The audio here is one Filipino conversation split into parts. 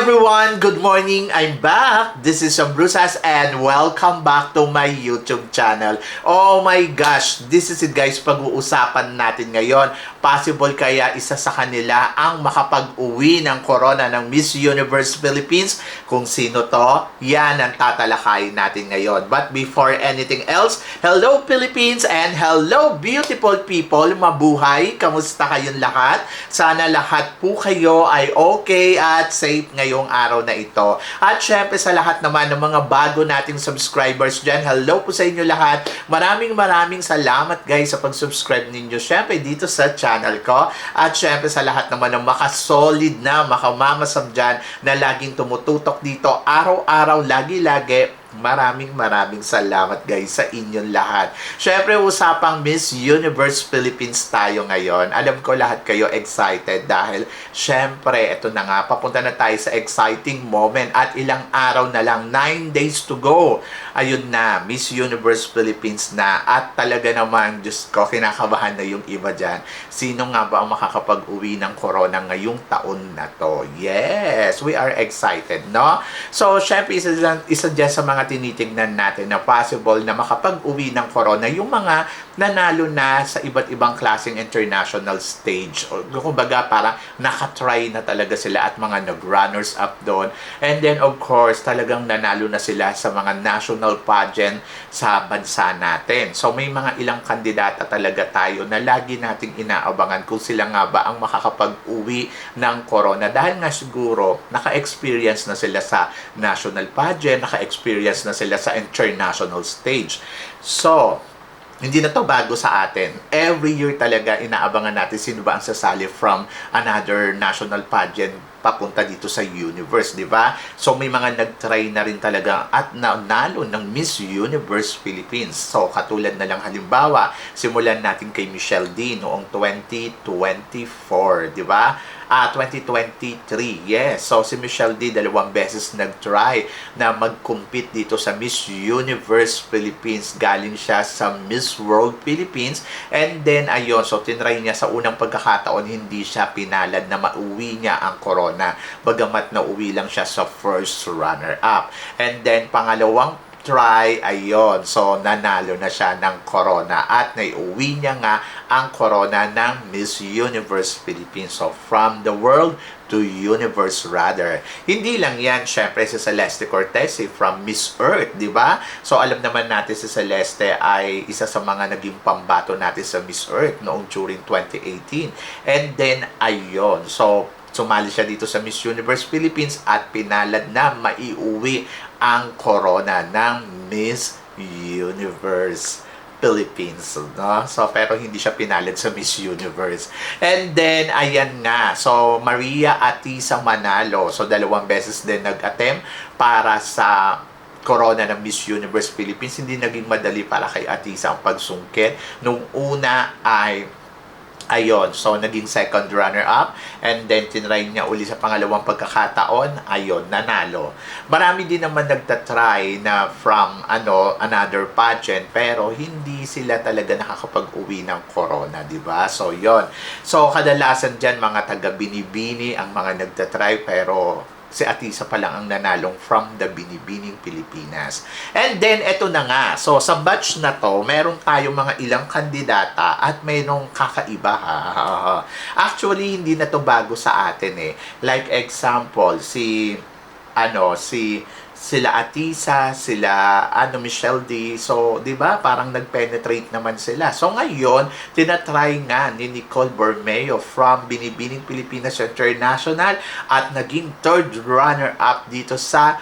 everyone! Good morning! I'm back! This is Brusas and welcome back to my YouTube channel. Oh my gosh! This is it guys, pag-uusapan natin ngayon. Possible kaya isa sa kanila ang makapag-uwi ng corona ng Miss Universe Philippines? Kung sino to, yan ang tatalakayin natin ngayon. But before anything else, hello Philippines and hello beautiful people! Mabuhay! Kamusta kayong lahat? Sana lahat po kayo ay okay at safe ngayong araw na ito. At syempre sa lahat naman ng mga bago nating subscribers dyan, hello po sa inyo lahat. Maraming salamat guys sa pag-subscribe ninyo syempre dito sa channel ko. At syempre sa lahat naman ng makasolid na, makamamasam dyan na laging tumututok dito araw-araw, lagi-lagi. Maraming salamat guys sa inyong lahat. Syempre usapang Miss Universe Philippines tayo ngayon. Alam ko lahat kayo excited dahil syempre ito na nga, papunta na tayo sa exciting moment at ilang araw na lang, 9 days to go. Ayun na, Miss Universe Philippines na at talaga naman, Diyos ko, kinakabahan na yung iba dyan. Sino nga ba ang makakapag-uwi ng corona ngayong taon na to? Yes, we are excited, no? So syempre isa dyan sa mga tinitignan natin na possible na makapag-uwi ng corona yung mga nanalo na sa iba't ibang klaseng international stage. O kumbaga parang nakatry na talaga sila at mga nag-runners up doon. And then of course, talagang nanalo na sila sa mga national pageant sa bansa natin. So may mga ilang kandidata talaga tayo na lagi nating inaabangan kung sila nga ba ang makakapag-uwi ng corona. Dahil nga siguro, naka-experience na sila sa national pageant, naka-experience na sila sa international stage. So, hindi na to bago sa atin. Every year talaga inaabangan natin sino ba ang sasali from another national pageant papunta dito sa universe, di ba? So may mga nag-try na rin talaga at nanalo ng Miss Universe Philippines. So katulad na lang halimbawa, simulan natin kay Michelle D noong 2024, di ba? 2023, yes. So si Michelle D 2 beses nag-try na mag-compete dito sa Miss Universe Philippines. Galing siya sa Miss World Philippines and then ayun, so tinry niya sa unang pagkakataon, hindi siya pinalad na mauwi niya ang corona. Bagamat nauwi lang siya sa first runner-up. And then pangalawang try, ayun, so nanalo na siya ng corona at naiuwi niya nga ang corona ng Miss Universe Philippines. So from the world to universe rather. Hindi lang yan, syempre si Celeste Cortez from Miss Earth, di ba? So alam naman natin si Celeste ay isa sa mga naging pambato natin sa Miss Earth noong during 2018. And then ayun, so sumali siya dito sa Miss Universe Philippines at pinalad na maiuwi ang corona ng Miss Universe Philippines, no? So, pero hindi siya pinalad sa Miss Universe. And then, ayan nga. So, Maria Atisa Manalo. So, 2 beses din nag-attempt para sa corona ng Miss Universe Philippines. Hindi naging madali para kay Atisa ang pagsungkit. Nung una ay ayun, so naging second runner-up and then tinry niya uli sa pangalawang pagkakataon, ayun, nanalo. Marami din naman nagtatry na from another pageant pero hindi sila talaga nakakapag-uwi ng corona, di ba? So, yon. So, kadalasan dyan mga taga-Binibini ang mga nagtatry pero si Atisa pa lang ang nanalong from the Binibining Pilipinas. And then, eto na nga. So, sa batch na to, meron tayong mga ilang kandidata at mayroong kakaiba ha. Actually, hindi na to bago sa atin eh. Like example, sila Atisa, sila Michelle D. So, 'di ba? Parang nag-penetrate naman sila. So, ngayon, tinatry nga ni Nicole Bormeo from Binibining Pilipinas International at naging third runner-up dito sa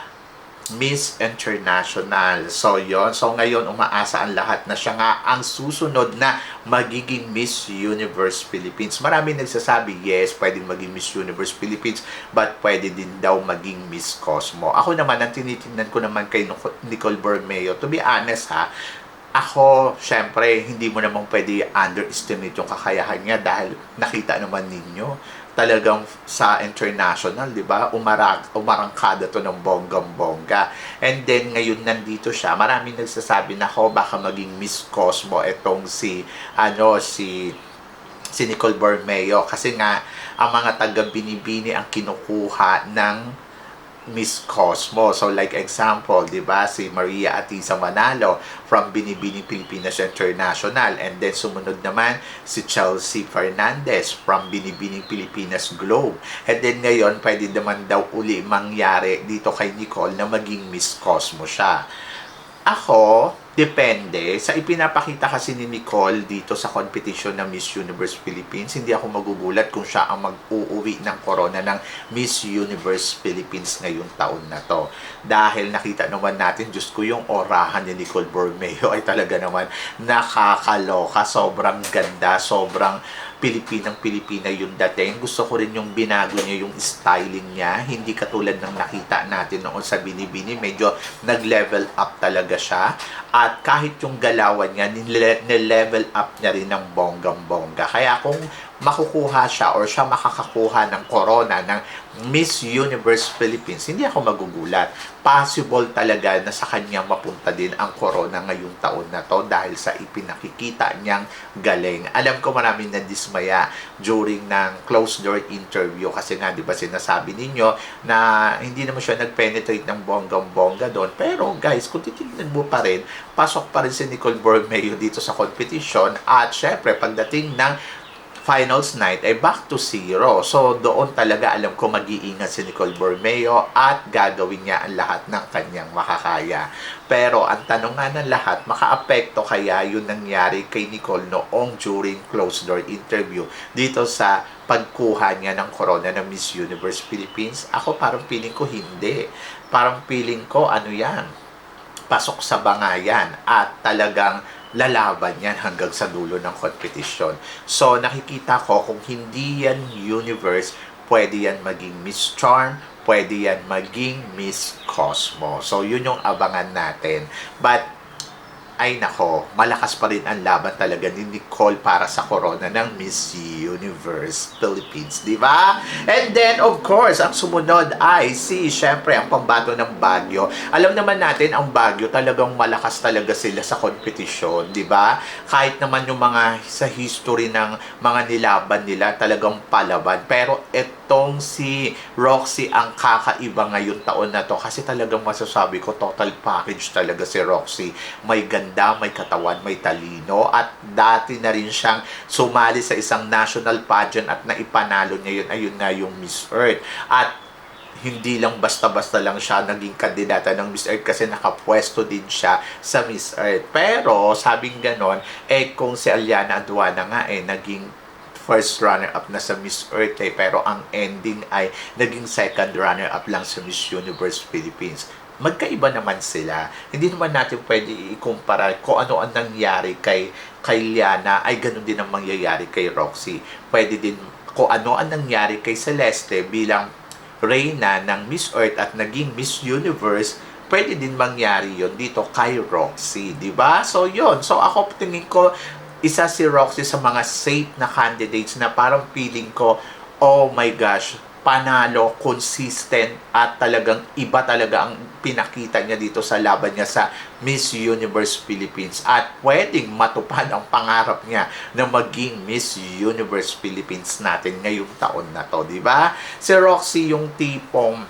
Miss International. So, yon. So, ngayon, umaasa ang lahat na siya nga ang susunod na magiging Miss Universe Philippines. Marami nagsasabi, yes, pwedeng maging Miss Universe Philippines, but pwede din daw maging Miss Cosmo. Ako naman, ang tinitingnan ko naman kay Nicole Bormeo, to be honest ha, ako, syempre, hindi mo naman pwede underestimate yung kakayahan niya dahil nakita naman ninyo talagang sa international, di ba? Umarangkada to ng bonggang-bongga. And then, ngayon nandito siya. Maraming nagsasabi na baka maging Miss Cosmo itong si Nicole Bormeo. Kasi nga, ang mga taga-Binibini ang kinukuha ng Miss Cosmo. So like example, 'di ba, si Maria Atisa Manalo from Binibining Pilipinas International, and then sumunod naman si Chelsea Fernandez from Binibining Pilipinas Globe. And then ngayon, pwede naman daw uli mangyari dito kay Nicole na maging Miss Cosmo siya. Ako, depende. Sa ipinapakita kasi ni Nicole dito sa competition ng Miss Universe Philippines, hindi ako magugulat kung siya ang mag-uuwi ng corona ng Miss Universe Philippines ngayong taon na to. Dahil nakita naman natin, Diyos ko, yung orahan ni Nicole Borromeo ay talaga naman nakakaloka. Sobrang ganda, sobrang Pilipinang-Pilipina yung dating. Gusto ko rin yung binago niya, yung styling niya. Hindi katulad ng nakita natin noon sa Binibini. Medyo nag-level up talaga siya. At kahit yung galawan niya, nile-level up niya rin ng bonggang-bongga. Kaya kung makukuha siya or siya makakakuha ng corona ng Miss Universe Philippines, hindi ako magugulat. Possible talaga na sa kanya mapunta din ang corona ngayong taon na to dahil sa ipinakikita niyang galing. Alam ko maraming nadismaya during ng closed door interview kasi nga, di ba, sinasabi ninyo na hindi naman siya nag-penetrate ng bonggang-bongga doon. Pero guys, kung titignan mo pa rin, pasok pa rin si Nicole Borromeo dito sa competition at syempre pagdating ng finals night ay back to zero. So, doon talaga alam ko mag-iingat si Nicole Borromeo at gagawin niya ang lahat ng kanyang makakaya. Pero, ang tanong nga ng lahat, makaapekto kaya yung nangyari kay Nicole noong during closed door interview dito sa pagkuha niya ng corona ng Miss Universe Philippines? Ako parang feeling ko hindi. Parang feeling ko ano yan, pasok sa bangayan at talagang lalaban yan hanggang sa dulo ng competition. So, nakikita ko kung hindi yan universe, pwede yan maging Miss Charm, pwede yan maging Miss Cosmo. So, yun yung abangan natin. But, ay nako, malakas pa rin ang laban talaga ni Nicole para sa corona ng Miss Universe Philippines, di ba? And then, of course, ang sumunod ay syempre, ang pambato ng Baguio. Alam naman natin, ang Baguio talagang malakas talaga sila sa competition, di ba? Kahit naman yung mga sa history ng mga nilaban nila, talagang palaban. Pero itong si Roxy ang kakaiba ngayon taon na to kasi talagang masasabi ko, total package talaga si Roxy. May ganda, may katawan, may talino, at dati na rin siyang sumali sa isang national pageant at naipanalo niya yun, ayun nga yung Miss Earth. At hindi lang basta-basta lang siya naging kandidata ng Miss Earth kasi nakapwesto din siya sa Miss Earth. Pero sabing ganon, kung si Aliana Aduana nga naging first runner-up na sa Miss Earth pero ang ending ay naging second runner-up lang sa Miss Universe Philippines. Magkaiba naman sila. Hindi naman natin pwede ikumpara kung ano ang nangyari kay Liana ay ganun din ang mangyayari kay Roxy. Pwede din kung ano ang nangyari kay Celeste bilang Reyna ng Miss Earth at naging Miss Universe, pwede din mangyari yon dito kay Roxy, di ba? So yon. So ako tingin ko isa si Roxy sa mga safe na candidates na parang feeling ko, oh my gosh, panalo, consistent, at talagang iba talaga ang pinakita niya dito sa laban niya sa Miss Universe Philippines. At pwedeng matupad ang pangarap niya na maging Miss Universe Philippines natin ngayong taon na to, di ba? Si Roxy yung tipong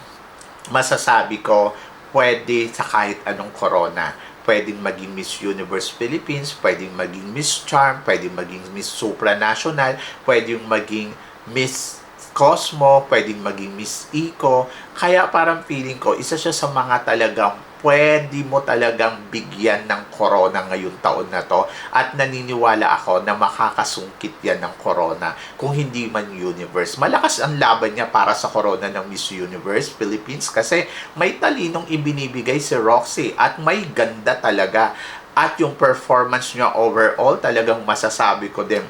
masasabi ko, pwede sa kahit anong corona. Pwedeng maging Miss Universe Philippines, pwedeng maging Miss Charm, pwedeng maging Miss Supranational, pwedeng maging Miss Cosmo, pwedeng maging Miss Eco. Kaya parang feeling ko, isa siya sa mga talagang pwede mo talagang bigyan ng corona ngayong taon na to. At naniniwala ako na makakasungkit yan ng corona kung hindi man universe. Malakas ang laban niya para sa corona ng Miss Universe Philippines kasi may talinong ibinibigay si Roxy at may ganda talaga. At yung performance niya overall, talagang masasabi ko din,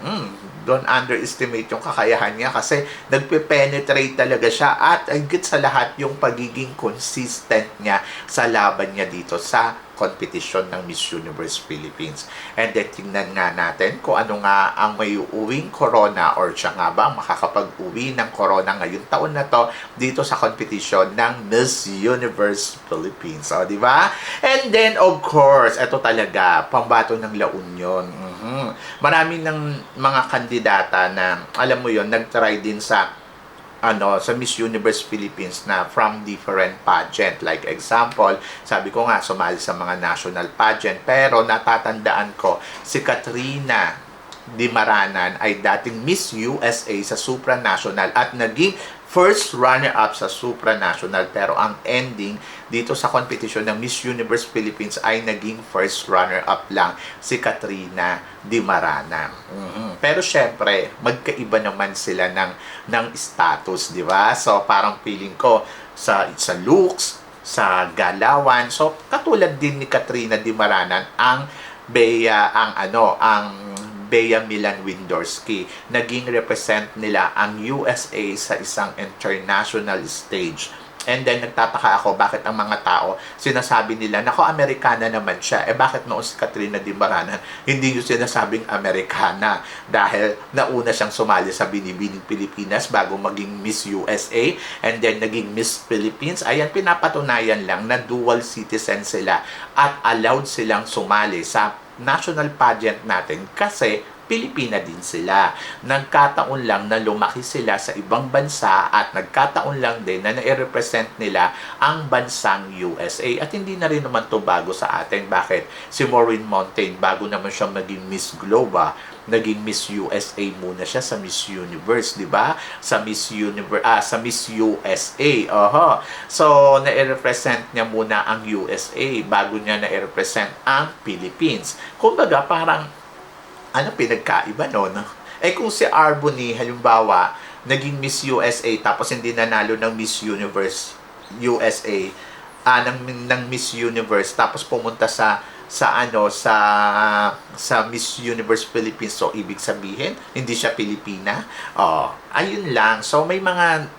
don't underestimate yung kakayahan niya kasi nagpe-penetrate talaga siya at higit sa lahat yung pagiging consistent niya sa laban niya dito sa competition ng Miss Universe Philippines. And then tingnan nga natin kung ano nga ang may uwing corona or siya nga ba makakapag-uwi ng corona ngayong taon na to dito sa competition ng Miss Universe Philippines. O, di ba? And then, of course, ito talaga, pambato ng La Union. Marami ng mga kandidata na, alam mo yon, nag-try din sa sa Miss Universe Philippines na from different pageant. Like example, sabi ko nga, sumali sa mga national pageant. Pero natatandaan ko, si Katrina Dimaranan ay dating Miss USA sa supranational at naging first runner-up sa supranational, pero ang ending dito sa competition ng Miss Universe Philippines ay naging first runner-up lang si Katrina Dimaranan. Pero syempre, magkaiba naman sila ng status, di ba? So parang feeling ko sa looks, sa galawan, so katulad din ni Katrina Dimaranan ang Bea Milan Windorski. Naging represent nila ang USA sa isang international stage. And then, nagtataka ako bakit ang mga tao, sinasabi nila, nako, Amerikana naman siya. Bakit noon si Katrina Dimaranan, hindi nyo sinasabing Amerikana? Dahil nauna siyang sumali sa Binibining Pilipinas bago maging Miss USA. And then, naging Miss Philippines. Ayan, pinapatunayan lang na dual citizen sila at allowed silang sumali sa national pageant natin kasi Pilipina din sila. Nagkataon lang na lumaki sila sa ibang bansa at nagkataon lang din na nai-represent nila ang bansang USA. At hindi na rin naman to bago sa atin. Bakit? Si Maureen Montaigne, bago naman siyang maging Miss Globa, naging Miss USA muna siya sa Miss Universe, di ba? Sa Miss USA. So, nai-represent niya muna ang USA bago niya nai-represent ang Philippines. Kumbaga, parang pinagkaiba no? Kung si Arbony, halimbawa, naging Miss USA tapos hindi nanalo ng Miss Universe USA, ng Miss Universe tapos pumunta sa Miss Universe Philippines, so ibig sabihin hindi siya Pilipina. Ayun lang. So may mga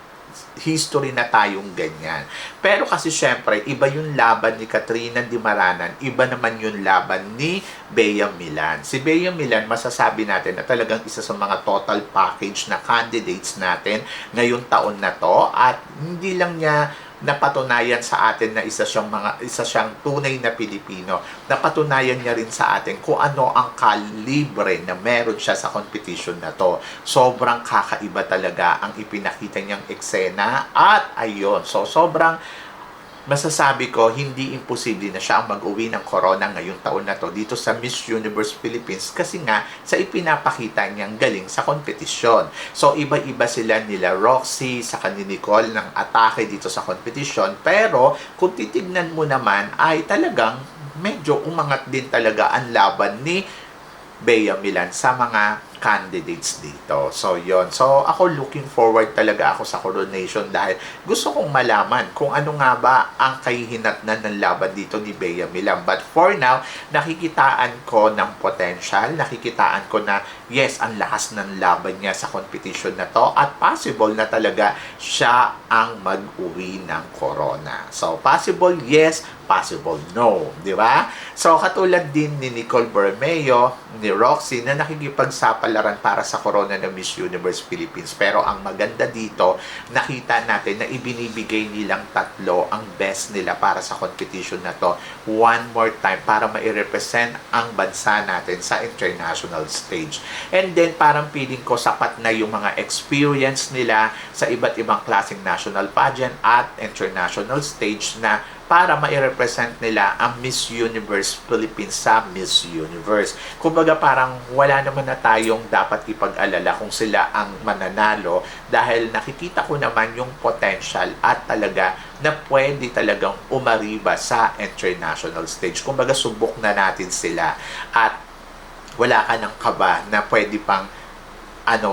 history na tayong ganyan. Pero kasi syempre, iba yung laban ni Katrina Dimaranan, iba naman yung laban ni Bea Milan. Si Bea Milan, masasabi natin na talagang isa sa mga total package na candidates natin ngayong taon na to, at hindi lang niya napatunayan sa atin na isa siyang tunay na Pilipino. Napatunayan niya rin sa atin kung ano ang kalibre na meron siya sa competition na to. Sobrang kakaiba talaga ang ipinakita niyang eksena, at ayun, so sobrang masasabi ko, hindi imposible na siya ang mag-uwi ng corona ngayong taon na to dito sa Miss Universe Philippines kasi nga sa ipinapakita niyang galing sa kompetisyon. So, iba-iba sila nila Roxy sa ni Nicole ng atake dito sa kompetisyon. Pero, kung titignan mo naman, ay talagang medyo umangat din talaga ang laban ni Bea Milan sa mga candidates dito. So, yon. So, ako looking forward talaga ako sa coronation dahil gusto kong malaman kung ano nga ba ang kahihinatnan ng laban dito ni Bea Milan. But for now, nakikitaan ko ng potential, nakikitaan ko na yes, ang lakas ng laban niya sa competition na to at possible na talaga siya ang mag-uwi ng corona. So, possible yes, possible no. Di ba? So, katulad din ni Nicole Bermeo, ni Roxy, na nakikipagsapalaran para sa corona ng Miss Universe Philippines. Pero ang maganda dito, nakita natin na ibinibigay nilang tatlo ang best nila para sa competition na to one more time para ma-represent ang bansa natin sa international stage. And then, parang feeling ko sapat na yung mga experience nila sa iba't ibang klaseng national pageant at international stage na para ma-represent nila ang Miss Universe Philippines sa Miss Universe. Kumbaga parang wala naman na tayong dapat ipag-alala kung sila ang mananalo dahil nakikita ko naman yung potential at talaga na pwede talagang umariba sa international stage. Kumbaga subok na natin sila at wala ka ng kaba na pwede pang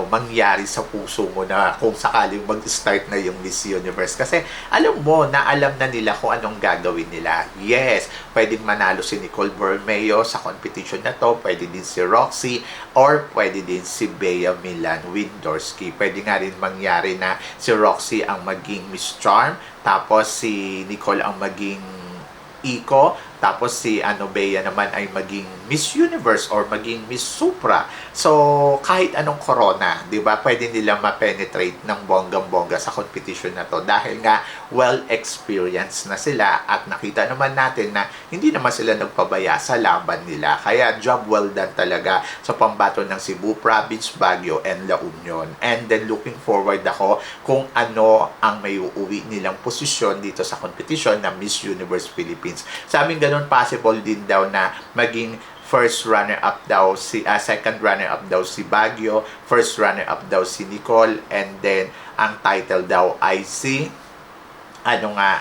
mangyari sa puso mo na kung sakaling mag-start na yung Miss Universe. Kasi alam mo na alam na nila kung anong gagawin nila. Yes, pwedeng manalo si Nicole Bermeo sa competition na to, pwede din si Roxy, or pwede din si Bea Milan Windorski. Pwede nga rin mangyari na si Roxy ang maging Miss Charm, tapos si Nicole ang maging Iko, Tapos si Bea naman ay maging Miss Universe or maging Miss Supra. So, kahit anong corona, di ba, pwede nilang ma-penetrate ng bonggang-bongga sa competition na to dahil nga well-experienced na sila at nakita naman natin na hindi naman sila nagpabaya sa laban nila. Kaya job well done talaga sa pambato ng Cebu Province, Baguio, and La Union. And then looking forward ako kung ano ang may uuwi nilang posisyon dito sa competition na Miss Universe Philippines. Sa amin ganun possible din daw na maging first runner-up daw second runner-up daw si Baguio, first runner-up daw si Nicole, and then ang title daw ay si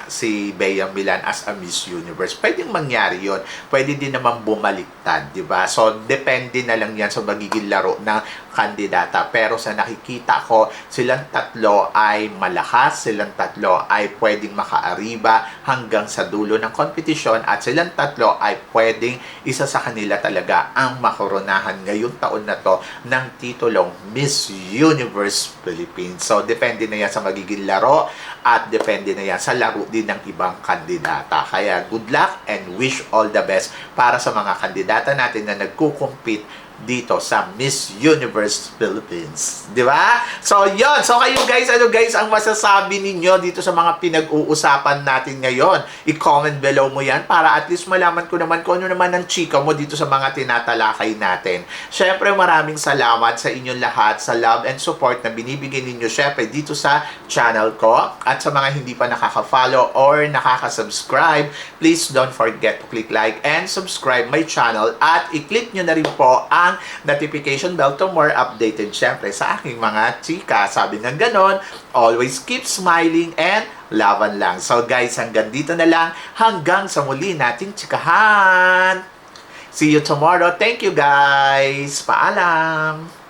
si Bea Milan as a Miss Universe. Pwedeng mangyari yon. Pwede din naman bumaliktad, di ba? So, depende na lang yan sa magiging laro ng kandidata. Pero sa nakikita ko, silang tatlo ay malakas, silang tatlo ay pwedeng makaariba hanggang sa dulo ng competition at silang tatlo ay pwedeng isa sa kanila talaga ang makoronahan ngayong taon na to ng titulong Miss Universe Philippines. So, depende na yan sa magiging laro at depende na yan sa laro din ng ibang kandidata. Kaya good luck and wish all the best para sa mga kandidata natin na nagko-compete dito sa Miss Universe Philippines. Di ba? So, yon. So, kayo guys, ang masasabi ninyo dito sa mga pinag-uusapan natin ngayon? I-comment below mo yan para at least malaman ko naman kung ano naman ang chika mo dito sa mga tinatalakay natin. Syempre, maraming salamat sa inyong lahat sa love and support na binibigay ninyo syempre dito sa channel ko. At sa mga hindi pa nakaka-follow or nakaka-subscribe, please don't forget to click like and subscribe my channel at i-click nyo na rin po ang notification bell to more updated syempre sa aking mga chika. Sabi nga ganon, always keep smiling and laban lang. So guys, hanggang dito na lang. Hanggang sa muli nating chikahan. See you tomorrow. Thank you guys. Paalam.